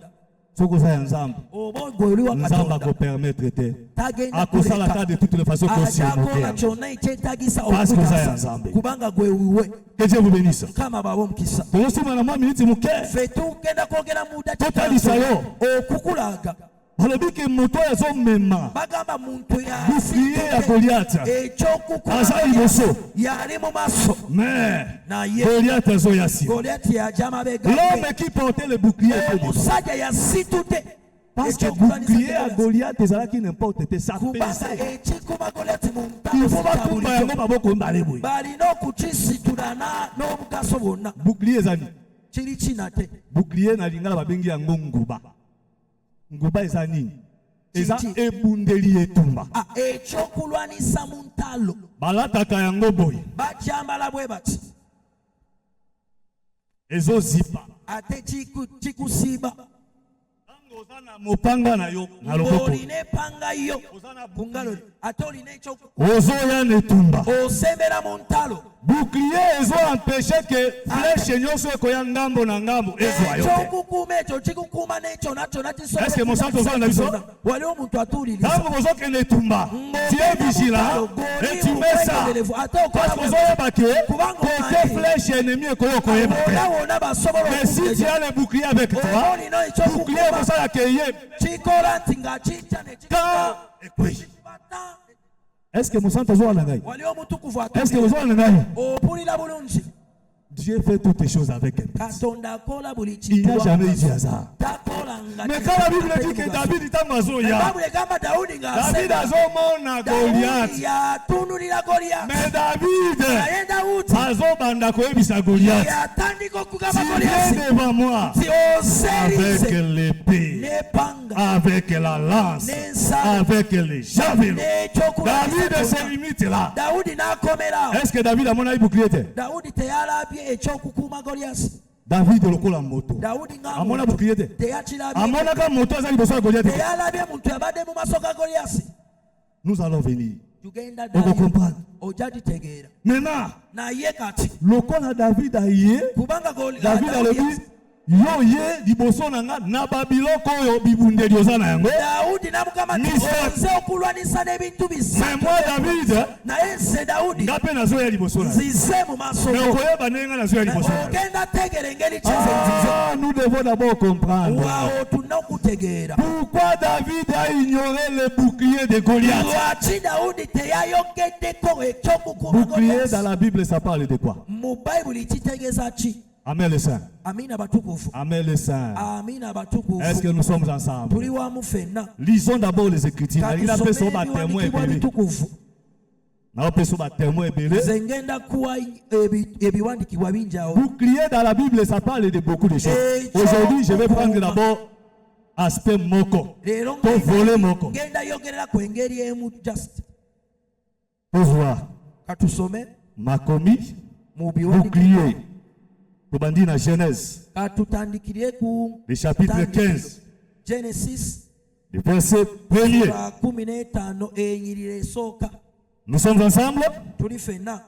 Soko za nzambe. oba gwe oli wa Nzambe Katonda ako permettre te. tagenda Akosa la kuleka de toutes les façons ajakola possibles. kyonna ekyetagisa Parce que ça okukasa nzambe. kubanga gwe wiwe. Que Dieu vous bénisse. Mukama baba omukisa. Tozosoma na mwa minute muke. ffe tugenda kwogera mu Totalisa yo. okukulaga Balobi ke moto azomema. bagamba muntu Bouclier ya Goliath. Aza ekyokukula liboso. yali mu maaso Mais naye Goliath azoyasi. Goliath yajja mabega L'homme qui portait le bouclier était libre. omusajja yasitudde Parce que bouclier à Goliath ezalaki n'importe te ça kubanga pesait. ekikuma Goliath mu Il faut ntalo pas kumba yango maboko mbale boye. balina okukisitula n'omugaso bwonna. Bouclier ezali. kiri kinate Bouclier na lingala babengi yango nguba. Nguba eza nini? Eza ebundeli etumba. ekyokulwanisa mu ntalo Balataka yango boye. bakyambala bwe bati Ezozipa. ate kikusiiba Ozana mopanga na yo na loboko. ng'olina epanga yo ku ngalo ate olina Ozoya netumba. osembera mu ntalo. Bouclier ezo empêcher que flèche nyonso ekoya ngambo na ngambo ezwa yo te. ekyokukuuma ekyo kikukuuma n'ekyona kyona kisobola. Est-ce que mosantu ozalanda biso? wali omuntu atuuliriza Ntango bozokende etumba, tu es vigilant et tu mets ça. Parce que ozoyeba ke côté flèche ennemi ekoya okoyeba te. wona basobola Mais si tu as le bouclier avec toi, olina bouclier ekosala ke ye kikola nti ng'akiyita quand ekweyi. Est-ce que mosantu ozolanda ngai? wali omutukuvu Est-ce que ozolanda ngai? opulira bulungi. Dieu fait toutes les choses avec elle. Katonda akola buli Il n'a kintu jamais eu du hasard. takola nga Mais quand la Bible dit que David est en azoya, Bayibuli egamba Dawudi David ng'asemba azomona Goliath. Dawudi yatunulira Goliath. Mais David naye Dawudi azobanda koyebisa Goliath. yatandika okugamba Tu Goliath viens devant moi nti avec oseerize l'épée, n'epanga avec la lance, n'ensalo avec les javelots. n'ekyokulwanyisa David kyonna. se limite là. Dawudi n'akomerawo. Est-ce que David a mon aïe bouclier? Dawudi teyalabye ekyokukuuma Goliath. David lokola moto. Dawudi Amona bouclier te. teyakirabye. Amona ka moto azali boso ya Goliath. teyalabye muntu yabadde mu maaso ga Goliath. Nous allons venir. tugenda On va comprendre. ojja gitegeera. Maintenant, naye kati lokola David aye, kubanga David alobi yo ye liboso na nga na babiloko oyo bibundeli oza na yango. Dawudi n'amugamba nti oze okulwanisa n'ebintu Mais bisatu. moi David naye nze Dawudi nga mpe nazoya liboso na yo. nzize mu maaso Mais go. okoyeba ndenge nga nazoya liboso na yo. ogenda tegeera engeri kyezenzize. Nous devons d'abord comprendre waawo tulina okutegeera pourquoi David a ignoré le bouclier de Goliath. lwaki Dawudi teyayogeddeko ekyokukuuma Bouclier Goliath. dans la Bible, ça parle de quoi? mu bayibuli kitegeeza ki? Amen les saints. Amina batukuvu. Amen les saints. Amina Est-ce que batukuvu. nous sommes ensemble? tuli wamu ffenna. Lisons d'abord les Écritures. Il a fait son katusome témoin ebiwandiikibwa ébélé. bitukuvu. Il a fait son témoin ébélé. nze ngenda kuwa ebiwandiikibwa bingi awo. Bouclier dans la Bible, ça parle de beaucoup de choses. Aujourd'hui, je vais prendre d'abord aspect moko. leero Pour voler moko. ngenda yogerera ku engeri emu just. Pour voir. katusome Makomi, mu biwandiikibwa. bouclier. Tobandi na Genèse, katutandikire ku le chapitre 15, Genesis le verset 1er. sura 15 enyirira esooka. Nous sommes ensemble. tuli ffenna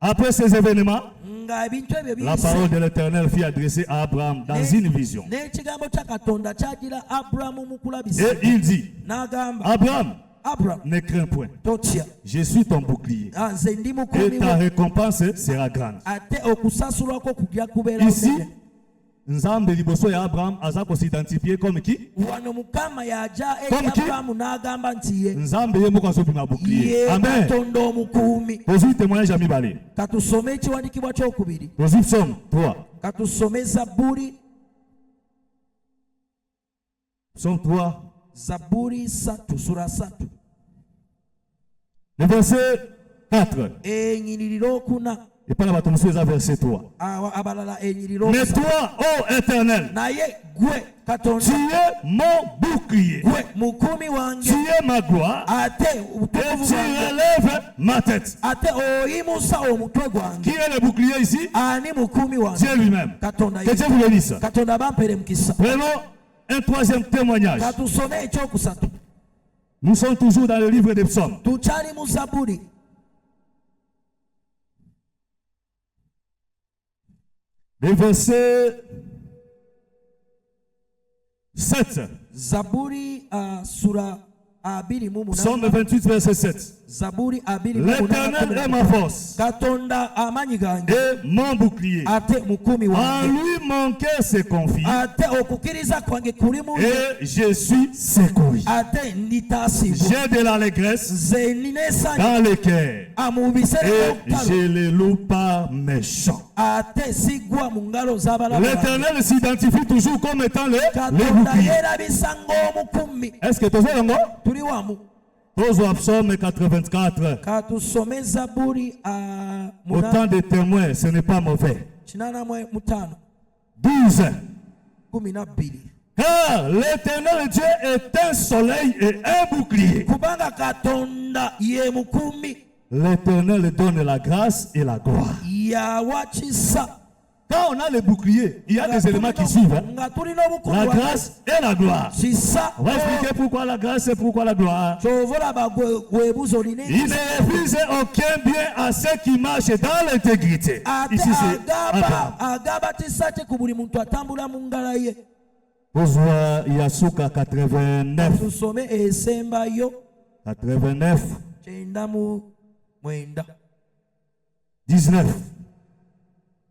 Après ces événements, nga ebintu ebyo la parole de l'Éternel fut adressée à Abraham dans une vision. n'ekigambo kya Katonda kyagira Aburamu mu kulabisa. Et il dit, n'agamba Abraham, Aburamu ne crains point. totya, Je suis ton bouclier. nze ndi Et mukuumi ta wo, récompense sera grande. ate okusasulwako kujja kubeera Ici, kunene. Nzambe liboso ya Abraham aza s'identifier comme qui? wano Mukama yaja eri Comme qui? Aburamu n'agamba nti ye Nzambe ye moko azobima bouclier. ye Amen. Katonda omukuumi. Tozwi témoignage à mibale. katusome ekiwandiikibwa kyokubiri. Tozwi psaume 3. katusome Zabbuli. Psaume 3. Zabbuli 3 sura 3. Le verset 4. Et par la bataille, verset 3. Mais toi, ô Éternel, tu es mon bouclier, tu es ma gloire, et tu relèves ma tête. Qui est le bouclier ici? Dieu lui-même. Que Dieu vous bénisse. Prenons un troisième témoignage. Nous sommes toujours dans le livre des psaumes. Le verset 7. Psaume 28, verset 7. L'Éternel est ma force et mon bouclier. En lui mon cœur se confie et je suis secouru. J'ai de l'allégresse dans le cœur et je les loue par mes chants. L'Éternel s'identifie toujours comme étant le bouclier. Est-ce que tu es là? Pose Psaume 84. Autant de témoins, ce n'est pas mauvais. 12. Car l'Éternel Dieu est un soleil et un bouclier. L'Éternel donne la grâce et la gloire. Quand on a le bouclier, il y a des éléments qui suivent. La grâce et la gloire. On va expliquer pourquoi la grâce et pourquoi la gloire. Il ne refuse aucun bien à ceux qui marchent dans l'intégrité. Ici c'est Abraham. Ozoa Yasuka 89. 89. 19.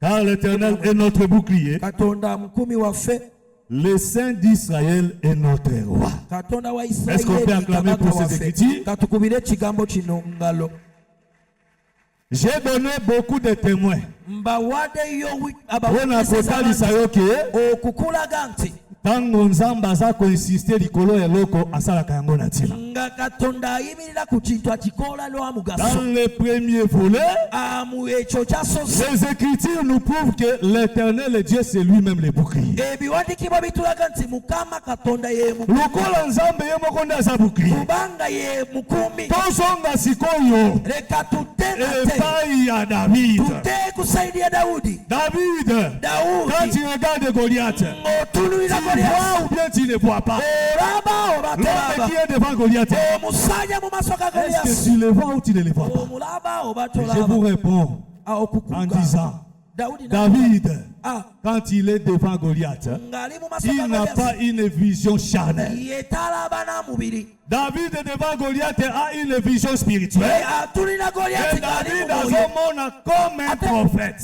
Car l'Éternel est notre bouclier. Le Saint d'Israël est notre roi. Est-ce qu'on peut acclamer pour ces écritures? J'ai donné beaucoup de témoins. On a porté l'Israël tango nzamba aza koinsiste likolo eloko asalaka yango na ntina. Dans le premier volet, les Écritures nous prouvent que l'Éternel Dieu c'est lui-même le bouclier. Lokola nzambe ye moko nde aza bouclier. Tozonga sikoyo epai ya David. David, quand tu regardes Goliath, tu vois ou bien tu ne vois pas? L'homme qui est devant Goliath, est-ce que tu le vois ou tu ne le vois pas? Je vous réponds en disant, David, quand il est devant Goliath, il n'a pas une vision charnelle. David devant Goliath a une vision spirituelle. Et David a son monde comme un prophète.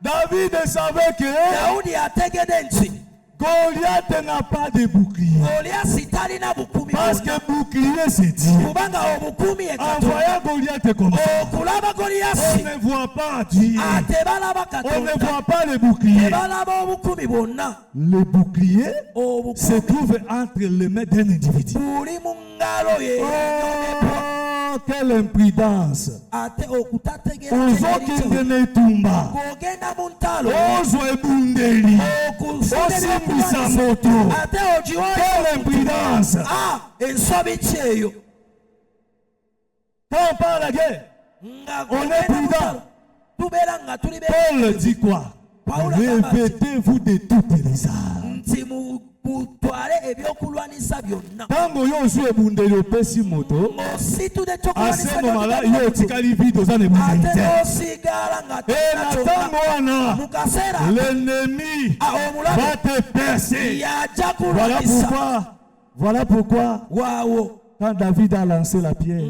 David savait que Goliath n'a pas de bouclier. Parce que bouclier c'est Dieu. En voyant Goliath comme ça, on ne voit pas Dieu. On ne voit pas le bouclier. Le bouclier se trouve entre les mains d'un individu. Oh, quelle imprudence! Ozokende tumba, ozo ebundeli, osimbisa moto. Quelle imprudence! Quand on parle la guerre, on est prudent. Paul dit quoi? Revêtez-vous de toutes les armes. Tango yo ozwi ebundeli opesi moto, à ce moment-là yo otikali vide oza na ebundeli te. Et na tango wana l'ennemi va te percer. Voilà pourquoi quand David a lancé la pierre,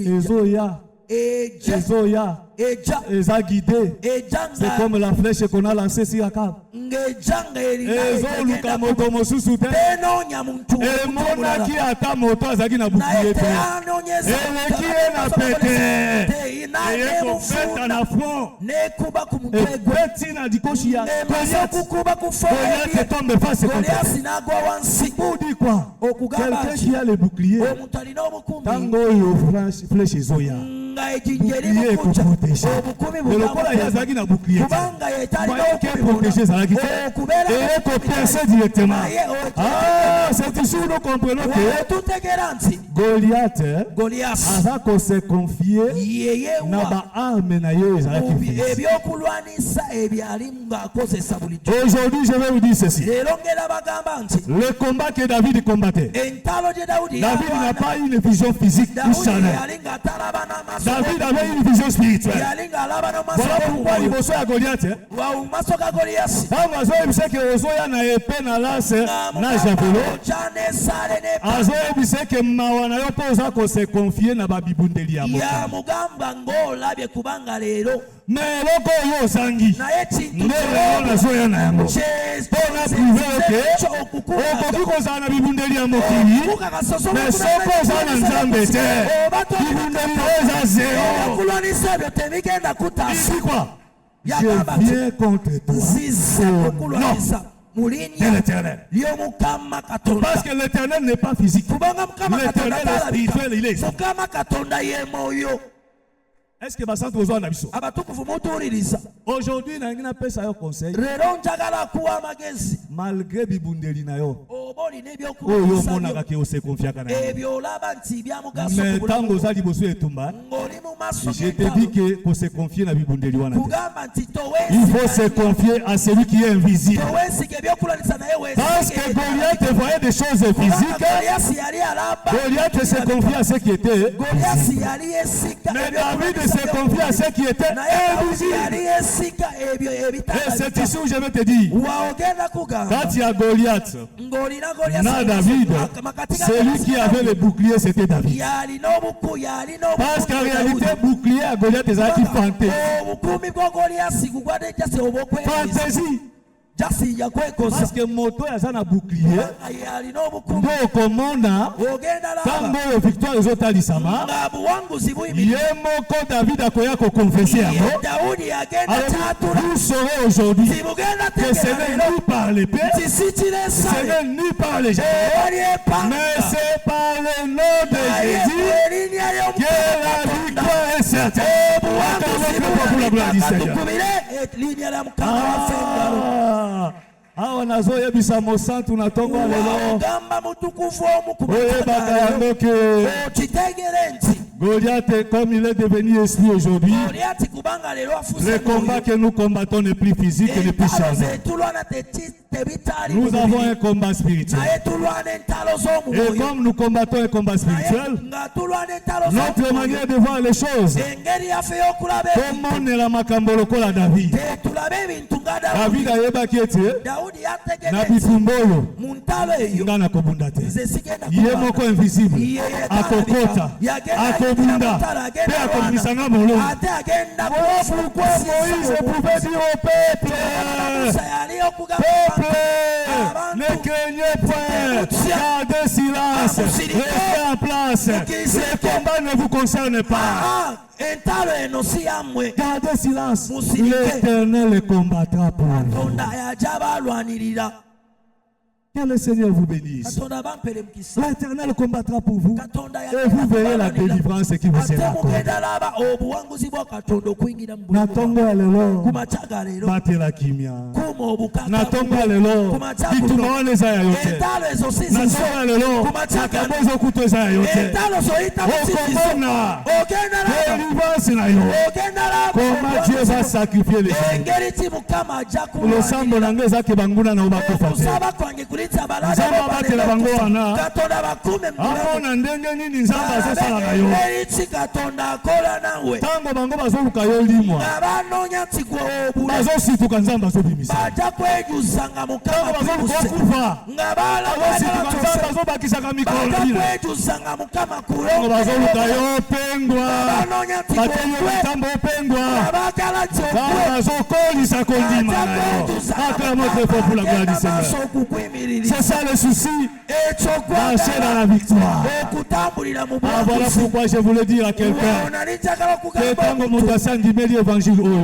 Ezoya Ezoya. Eza guidé. C'est comme la flèche qu'on a lancée sur la cave. Ezo luka moto mosusu te. E mona ki ata moto azaki na bouclier te. Eleki na pete. Eye kofeta na front. E beti na dikoshi ya Goliath tombe face contre. Pour dire quoi? Quelqu'un qui a le bouclier. Tango yo flèche Ezoya. Bouclier est protégé. Mais le corps yazaki na bouclier. Voyez qu'il est protégé ça qui fait. Et qu'on perce directement. Ah, c'est ici où nous comprenons que Goliath a se confier na ba arme na yo ezaki. Aujourd'hui, je vais vous dire ceci. Le combat que David combattait. David n'a pas une vision physique ou charnelle. David avait une vision spirituelle. Voilà pourquoi il bosse à Goliath. Quand il sait que Ozoya na épée na lance na javelot. Il sait que Mawana yo posa ko se confier na babibundeli ya mais loko yo sangi ndelo na zoya na yango pona privé ke okoki kozala na bibundeli ya mokili mais soko oza na nzambe te bibundeli eza zero quoi je viens contre toi non de l'Éternel. Parce que l'Éternel n'est pas physique. L'Éternel est spirituel, il est. Est-ce que Basant Ozo Nabiso? Aujourd'hui, il y a un conseil. Malgré Bibundeli Nayo. Oyo monaka ke ose konfiaka na. Mais tant que Ozo Liboso etumba, je te dis que pour se confier na Bibundeli wana. Il faut se confier à celui qui est invisible. Parce que Goliath voyait des choses physiques. Goliath se confiait à ce qui était. Mais David se confie à ceux qui étaient invisibles. Et c'est ici où je vais te dire. Quand il y a Goliath, na David, celui qui avait le bouclier, c'était David. Parce qu'en réalité, bouclier à Goliath, c'est qui fantait. Fantaisie. Parce que moto ya zana bouclier ndo komona tango yo victoire ezota lisama ye moko David akoya ko confesser yango. Alors vous saurez aujourd'hui que ce n'est ni par l'épée, ce n'est ni par les gens, mais c'est par le nom de Jésus que la victoire est certaine. Acclamons la gloire du Seigneur. Awa nazoya bisa mosantu na tongo lelo. Oyebaka yango ke Goliath, comme il est devenu esprit aujourd'hui, le combat que nous combattons n'est plus physique et n'est plus charnel. Nous avons un combat spirituel. Et comme nous combattons un combat spirituel, notre manière de voir les choses, comment ne la makambolo kola David. David a yebaki ete na bifumboyo ngana kobundate. Ye moko invisible akokota akobunda pe akomisanga molongo. Pourquoi Moïse pouvait dire au peuple, ne craignez point, gardez silence, restez en place, ce combat ne vous concerne pas. Gardez silence, l'Éternel combattra pour vous. Que le Seigneur vous bénisse. L'Éternel combattra pour vous et vous verrez la délivrance qui vous sera accordée. Natongo alelo batela kimia. Natongo alelo bitumaone za yote. Natongo alelo akabozo kuto za yote. Okomona délivrance na yo. Comment Dieu va sacrifier les gens. Le sang de l'angeza ke banguna na obakofa. amona ndenge nini nzambe azosala na yo ntango bango bazoluka yo limwa bazosituka nzambe azobimisa ntango bazoluka okufa bazosituka nzambe azobakisaka mikolo ntango bazoluka yo opengwa bateyo mitambo opengwa nzambe azokolisa kondima na yo acclamons très fort pour la gloire du Seigneur. C'est ça le souci. Marcher dans la victoire. Ah, voilà pourquoi je voulais dire à quelqu'un que quand on monte à l'évangile, il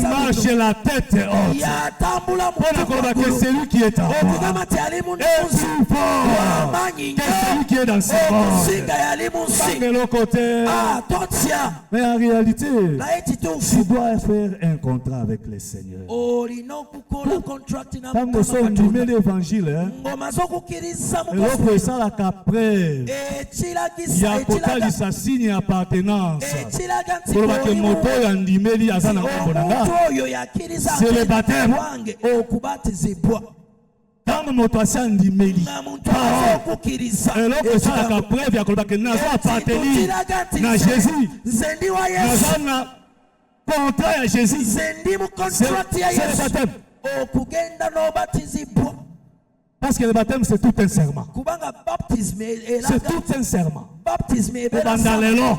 marche la tête haute. Que celui qui est en moi est plus fort que celui qui est dans ce monde. De l'autre côté, mais en réalité, tu dois faire un contrat avec le Seigneur. Quand nous sommes du l'évangile, l'autre ça la capre. Il y a côté de sa signe appartenance. Pour que moto yandimeli azana mbonanga. C'est le baptême. Quand moto asandimeli. Et l'autre ça la capre via que nazo appartenir na Jésus. Nazana contrat à Jésus. C'est le baptême. Parce que le baptême c'est tout un serment. C'est tout un serment. Dans les lois,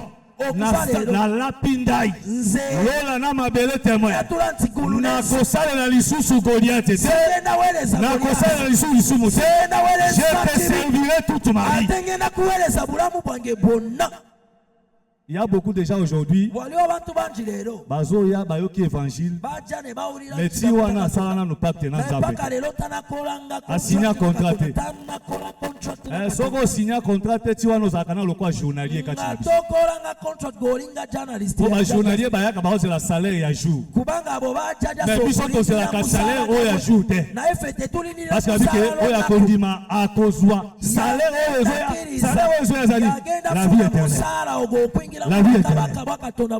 na lapindai, lola na mabele témoin. Na kosala na lisusu Goliath. Na kosala na lisusu Moussa. Je te servirai toute ma vie. Il y a beaucoup de gens aujourd'hui, bazoya bayoki évangile, mais si wana salana no pacte na Nzambe, a signé contrat. Soko signé contrat ti wana ozakana lokwa journalier kati na biso. Ba journalier bayaka baoze la salaire ya jour. Mais biso to la salaire o ya jour te. Parce que bike o ya kondima a kozwa salaire o ya zani la vie éternelle. La vie éternelle.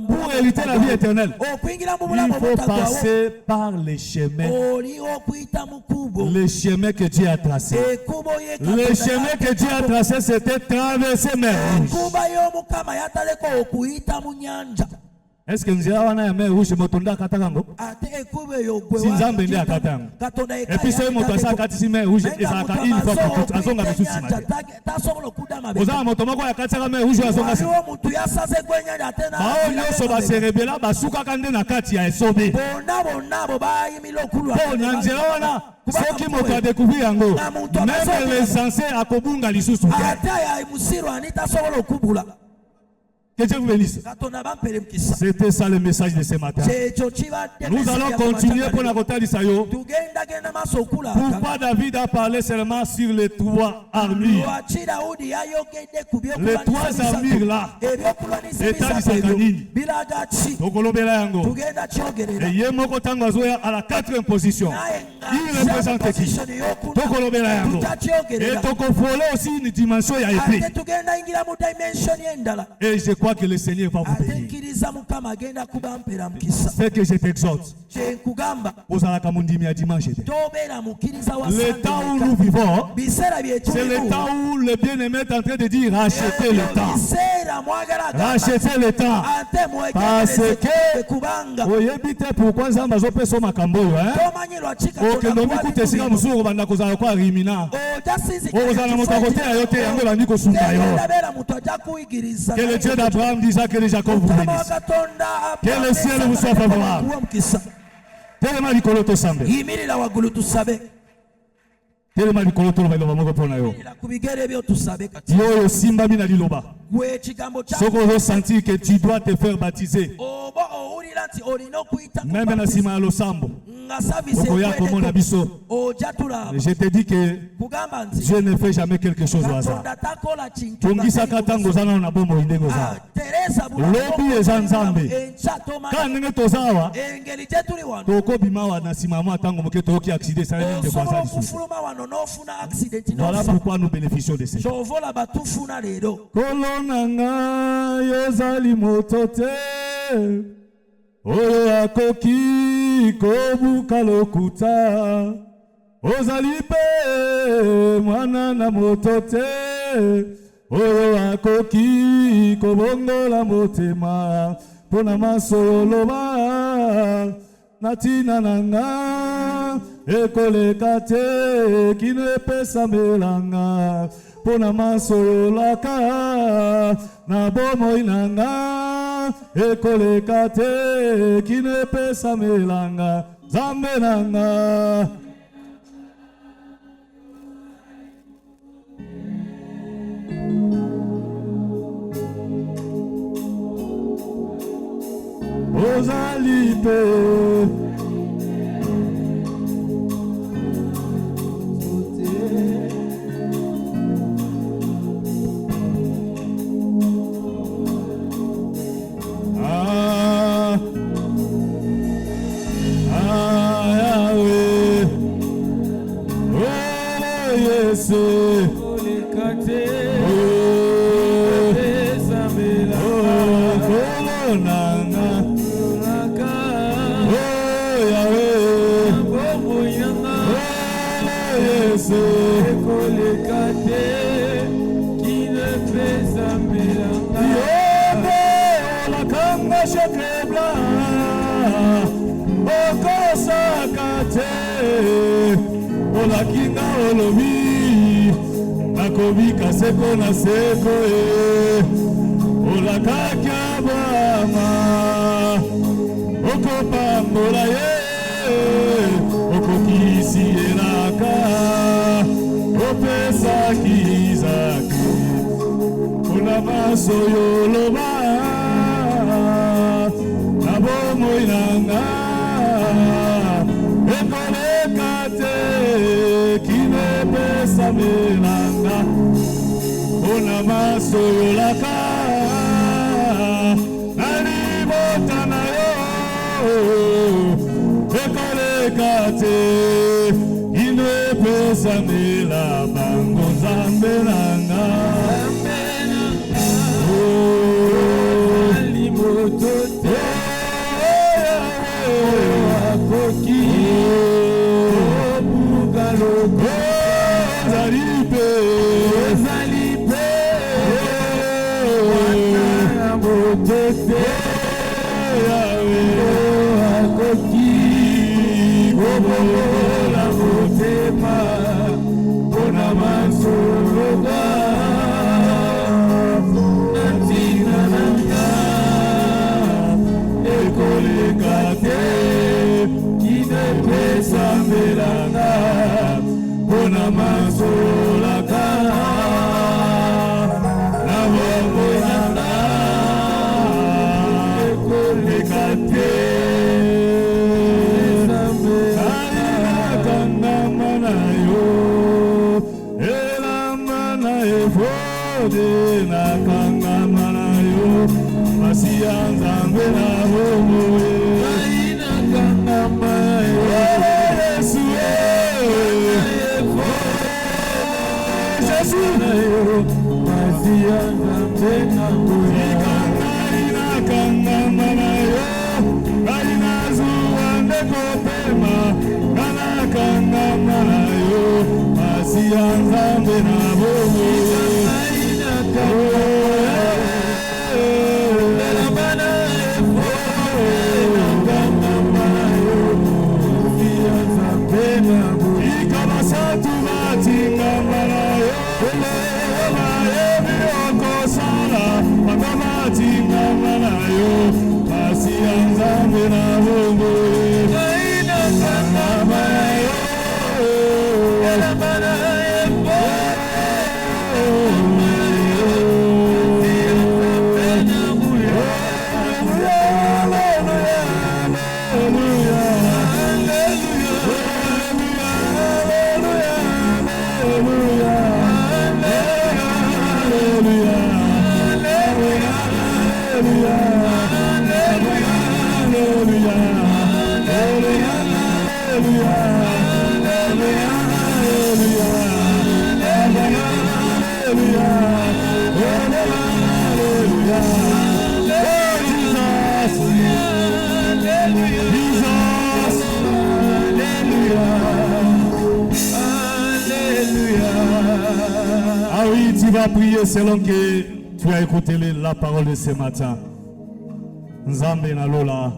Pour hériter la vie éternelle, il faut passer par les chemins. Les chemins que Dieu a tracés. Les chemins que Dieu a tracés, c'était traverser mer rouge. Est-ce que nous avons un mer rouge motonda katagango? Si nous avons un katango. Et puis c'est mon toisa katisi mer rouge et ça a une fois pour toutes. Azonga besu simate. Vous avez mon tomako ya katisa mer rouge azonga si. Bao nyoso ba serebela ba suka kande na kati ya esobe. Bon nanjela wana soki moto a découvert yango. Même les censés akobunga lisusu. Que Dieu vous bénisse. C'était ça le message de ce matin. Nous allons continuer pour la côté d'Isaïe. Pourquoi David a parlé seulement sur les trois armures? Les trois armures là. État d'Issaïe. Et Yemoko Tangazoya à la 4e position. Il représente qui? Et Tokofolo aussi une dimension y a été. Et je crois que le Seigneur va vous bénir. C'est que je t'exhorte. Le temps où nous vivons, c'est le temps où le bien-aimé est en train de dire rachetez le temps. Rachetez le temps. Parce que pourquoi Zamba zope so makambo ok donc écoutez si comme sur banda kozala kwa rimina ozala motakote ayote yango bandi kosunga yo. Que le Dieu d'Abraham, d'Isaac et de Jacob vous bénisse. Que le ciel vous soit favorable. Tellement likolo to sambe. Tellement likolo to loba moko pona yo. Yo simba mina liloba. Soko zo sentir que tu dois te faire baptiser. Même na sima lo sambo. Je te dis que Dieu ne fait jamais quelque chose au hasard. Voilà pourquoi nous bénéficions de ça. Oyo akoki kobuka lokuta ozali pe mwana na moto te oyo akoki kobongola motema pona maso loba natina nanga ekoleka te kino epesa melanga pona maso yolaka na bomoi nanga ekoleka te kino epesa melanga Zambe nanga ozali pe olakinga olobi nakobika seko na seko olakaka bama okopambola ye okokisi elaka opesaki Izaki mpona maso yoloba na bomoi nanga ekoleka te kinepesa melanga mpona maso yolaka na libota na yo ekoleka te kinepesa mela bango Nzambe nanga limoto te akoki Jesus, Ah oui, tu vas prier selon que tu as écouté la parole de ce matin. Nzambe na lola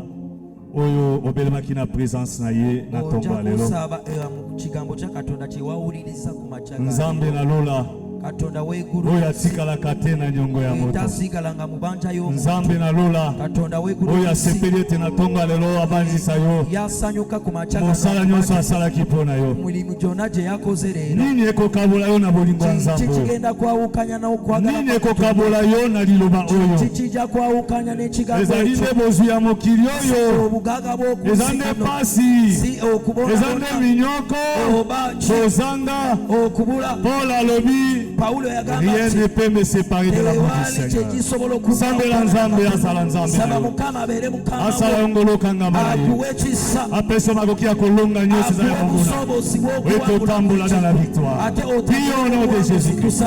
oyo obelema kina présence na ye na tomba lelo. Nzambe na lola oyo atikalaka te na nyongo ya moto. Nzambe na lola oyo asepeli ete na tonga lelo abanzisa yo mosala nyonso asalaki mpo na yo. Nini ekokabola yo na bolingo ya Nzambe oyo? Nini ekokabola yo na liloba oyo? Ezali nde bozwi ya mokili oyo, eza nde pasi, eza nde minyoko, kozanga. Paul alobi rien ne peut me séparer de l'amour du Seigneur. Sambela Nzambe asala Nzambe asala yongolo kangama ye apeso makoki ya kolonga nyonso za ya monguna. Weto tambola dans la victoire. Prions au nom de Jésus-Christ.